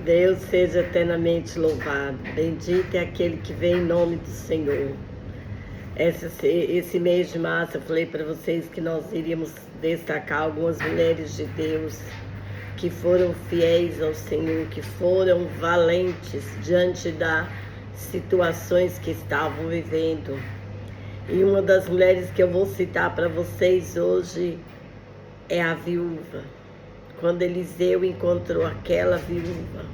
Deus seja eternamente louvado. Bendito é aquele que vem em nome do Senhor. Esse mês de março eu falei para vocês que nós iríamos destacar algumas mulheres de Deus que foram fiéis ao Senhor, que foram valentes diante das situações que estavam vivendo. E uma das mulheres que eu vou citar para vocês hoje é a viúva. Quando Eliseu encontrou aquela viúva,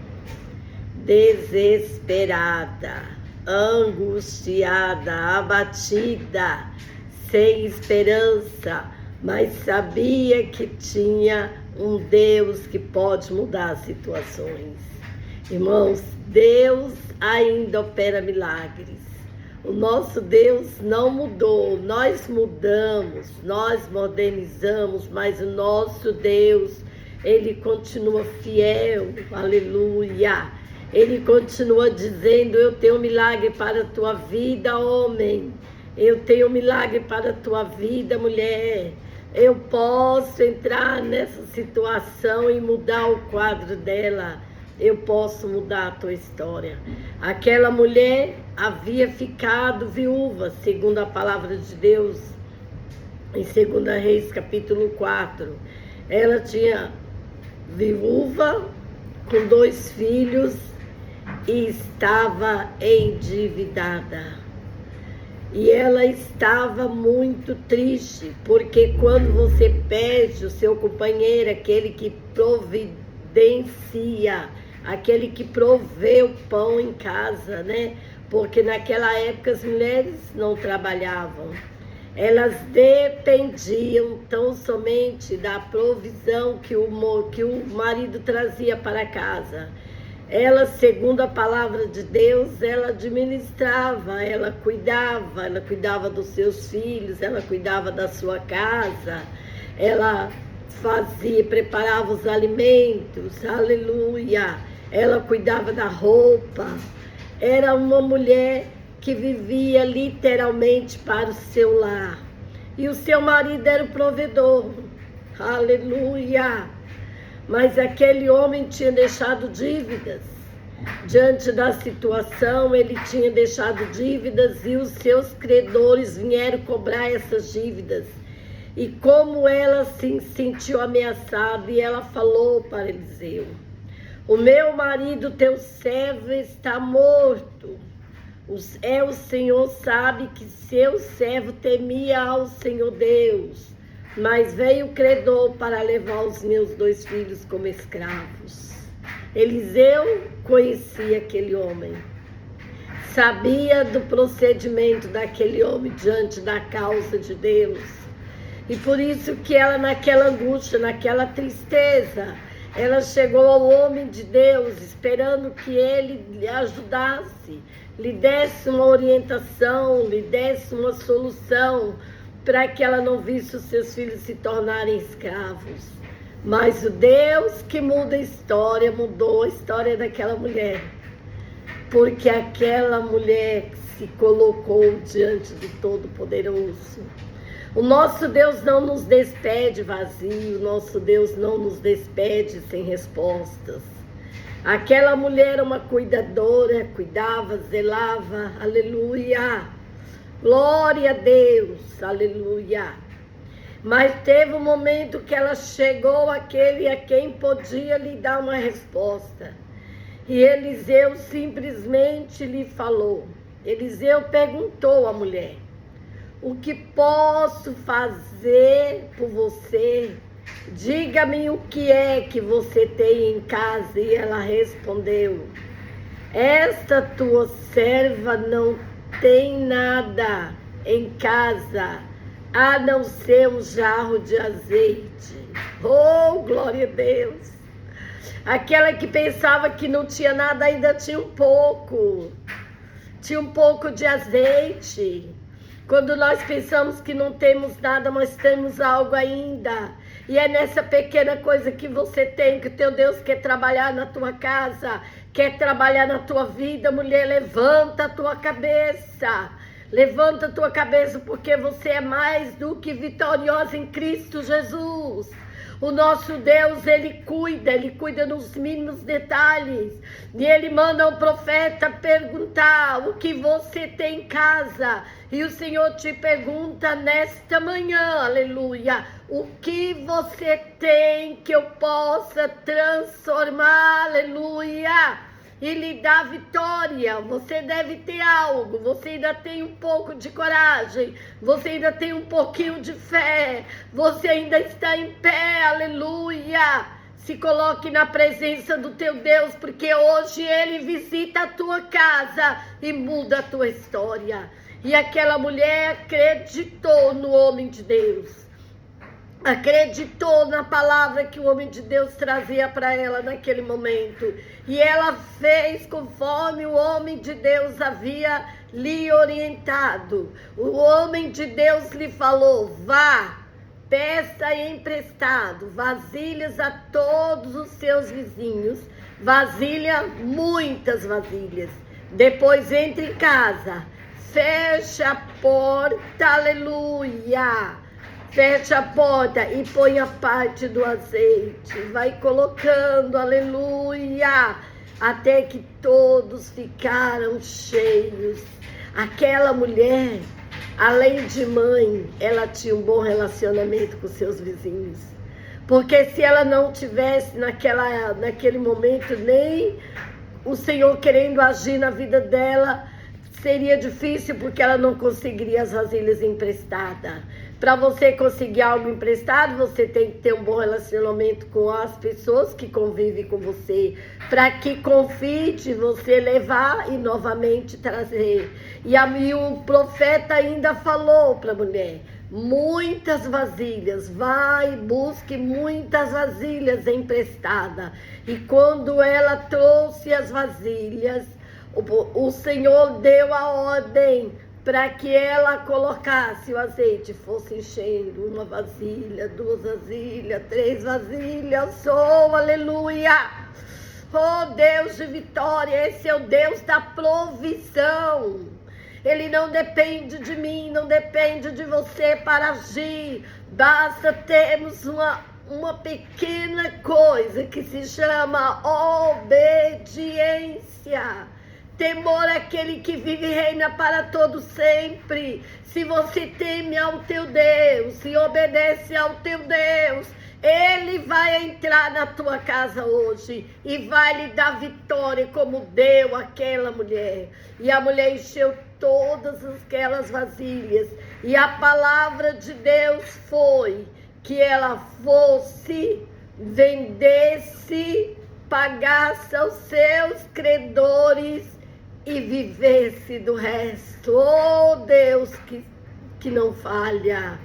desesperada, angustiada, abatida, sem esperança, mas sabia que tinha um Deus que pode mudar as situações. Irmãos, Deus ainda opera milagres. O nosso Deus não mudou, nós mudamos, nós modernizamos, mas o nosso Deus, Ele continua fiel, aleluia. Ele continua dizendo, eu tenho um milagre para a tua vida, homem. Eu tenho um milagre para a tua vida, mulher. Eu posso entrar nessa situação e mudar o quadro dela. Eu posso mudar a tua história. Aquela mulher havia ficado viúva, segundo a palavra de Deus, em 2 Reis, capítulo 4. Ela tinha viúva com 2 filhos e estava endividada. E ela estava muito triste, porque quando você perde o seu companheiro, aquele que providencia, aquele que provê o pão em casa, né? Porque naquela época as mulheres não trabalhavam. Elas dependiam tão somente da provisão que o marido trazia para casa. Ela, segundo a palavra de Deus, ela administrava, ela cuidava dos seus filhos, ela cuidava da sua casa, ela preparava os alimentos, aleluia, ela cuidava da roupa. Era uma mulher que vivia literalmente para o seu lar. E o seu marido era o provedor, aleluia. Mas aquele homem tinha deixado dívidas. Diante da situação, ele tinha deixado dívidas e os seus credores vieram cobrar essas dívidas. E como ela se sentiu ameaçada, e ela falou para Eliseu, o meu marido, teu servo, está morto. O Senhor sabe que seu servo temia ao Senhor Deus. Mas veio o credor para levar os meus 2 filhos como escravos. Eliseu conhecia aquele homem. Sabia do procedimento daquele homem diante da causa de Deus. E por isso que ela, naquela angústia, naquela tristeza, ela chegou ao homem de Deus, esperando que ele lhe ajudasse, lhe desse uma orientação, lhe desse uma solução, para que ela não visse os seus filhos se tornarem escravos. Mas o Deus que muda a história, mudou a história daquela mulher. Porque aquela mulher se colocou diante do Todo-Poderoso. O nosso Deus não nos despede vazio, o nosso Deus não nos despede sem respostas. Aquela mulher era uma cuidadora, cuidava, zelava, aleluia. Glória a Deus, aleluia. Mas teve um momento que ela chegou àquele a quem podia lhe dar uma resposta. E Eliseu simplesmente lhe falou. Eliseu perguntou à mulher, o que posso fazer por você? Diga-me o que é que você tem em casa. E ela respondeu, esta tua serva não tem nada em casa, a não ser um jarro de azeite. Oh, glória a Deus! Aquela que pensava que não tinha nada, ainda tinha um pouco. Tinha um pouco de azeite. Quando nós pensamos que não temos nada, mas temos algo ainda. E é nessa pequena coisa que você tem, que o teu Deus quer trabalhar na tua casa, quer trabalhar na tua vida. Mulher, levanta a tua cabeça. Levanta a tua cabeça, porque você é mais do que vitoriosa em Cristo Jesus. O nosso Deus, Ele cuida nos mínimos detalhes. E Ele manda um profeta perguntar o que você tem em casa. E o Senhor te pergunta nesta manhã, aleluia, o que você tem que eu possa transformar, aleluia, e lhe dar vitória. Você deve ter algo, você ainda tem um pouco de coragem, você ainda tem um pouquinho de fé, você ainda está em pé, aleluia. Se coloque na presença do teu Deus, porque hoje Ele visita a tua casa e muda a tua história. E aquela mulher acreditou no homem de Deus. Acreditou na palavra que o homem de Deus trazia para ela naquele momento. E ela fez conforme o homem de Deus havia lhe orientado. O homem de Deus lhe falou: vá, peça emprestado vasilhas a todos os seus vizinhos. Muitas vasilhas. Depois entre em casa, feche a porta, aleluia. Feche a porta e põe a parte do azeite. Vai colocando, aleluia, até que todos ficaram cheios. Aquela mulher, além de mãe, ela tinha um bom relacionamento com seus vizinhos. Porque se ela não tivesse naquele momento nem o Senhor querendo agir na vida dela, seria difícil, porque ela não conseguiria as vasilhas emprestadas. Para você conseguir algo emprestado, você tem que ter um bom relacionamento com as pessoas que convivem com você, para que confie de você levar e novamente trazer. E o profeta ainda falou para a mulher: muitas vasilhas, vai, busque muitas vasilhas emprestadas. E quando ela trouxe as vasilhas, o Senhor deu a ordem para que ela colocasse o azeite, fosse enchendo uma vasilha, 2 vasilhas, 3 vasilhas, aleluia! Oh, Deus de vitória, esse é o Deus da provisão. Ele não depende de mim, não depende de você para agir. Basta termos uma pequena coisa que se chama obediência. Temor àquele que vive e reina para todo sempre. Se você teme ao teu Deus, se obedece ao teu Deus, Ele vai entrar na tua casa hoje e vai lhe dar vitória, como deu àquela mulher. E a mulher encheu todas aquelas vasilhas. E a palavra de Deus foi que ela fosse, vendesse, pagasse aos seus credores e vivesse do resto. Oh, Deus que não falha.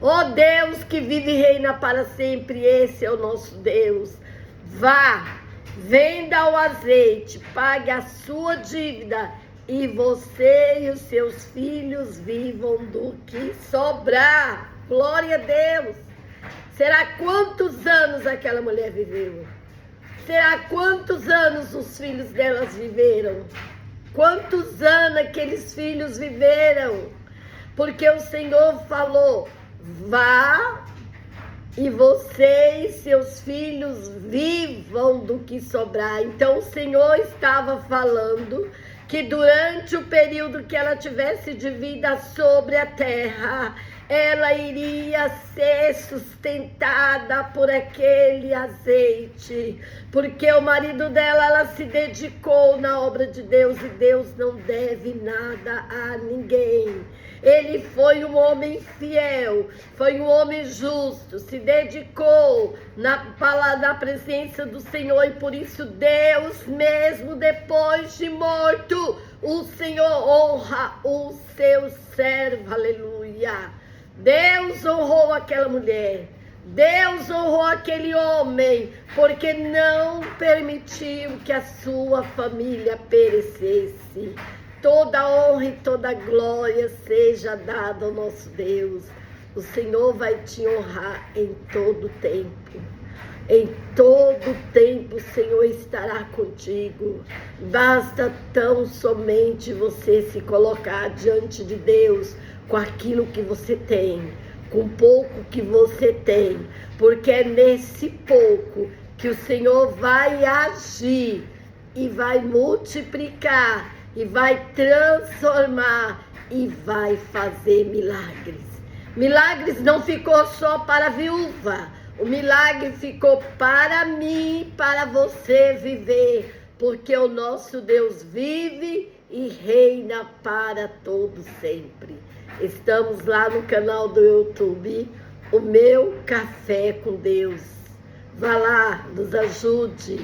Oh, Deus que vive e reina para sempre. Esse é o nosso Deus. Vá, venda o azeite, pague a sua dívida e você e os seus filhos vivam do que sobrar. Glória a Deus. Será quantos anos aquela mulher viveu? Será quantos anos os filhos delas viveram? Quantos anos aqueles filhos viveram? Porque o Senhor falou: vá e você e seus filhos vivam do que sobrar. Então o Senhor estava falando que durante o período que ela tivesse de vida sobre a terra, ela iria ser sustentada por aquele azeite, porque o marido dela, ela se dedicou na obra de Deus, e Deus não deve nada a ninguém. Ele foi um homem fiel, foi um homem justo, se dedicou na presença do Senhor, e por isso Deus, mesmo depois de morto, o Senhor honra o seu servo, aleluia. Deus honrou aquela mulher, Deus honrou aquele homem, porque não permitiu que a sua família perecesse. Toda honra e toda glória seja dada ao nosso Deus. O Senhor vai te honrar em todo tempo. Em todo tempo o Senhor estará contigo. Basta tão somente você se colocar diante de Deus com aquilo que você tem, com pouco que você tem, porque é nesse pouco que o Senhor vai agir e vai multiplicar e vai transformar e vai fazer milagres. Milagres não ficou só para a viúva, o milagre ficou para mim, para você viver, porque o nosso Deus vive e reina para todo sempre. Estamos lá no canal do YouTube, o Meu Café com Deus. Vá lá, nos ajude,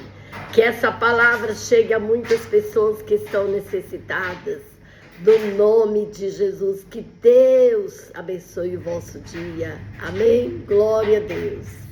que essa palavra chegue a muitas pessoas que estão necessitadas. Do nome de Jesus, que Deus abençoe o vosso dia. Amém? Glória a Deus.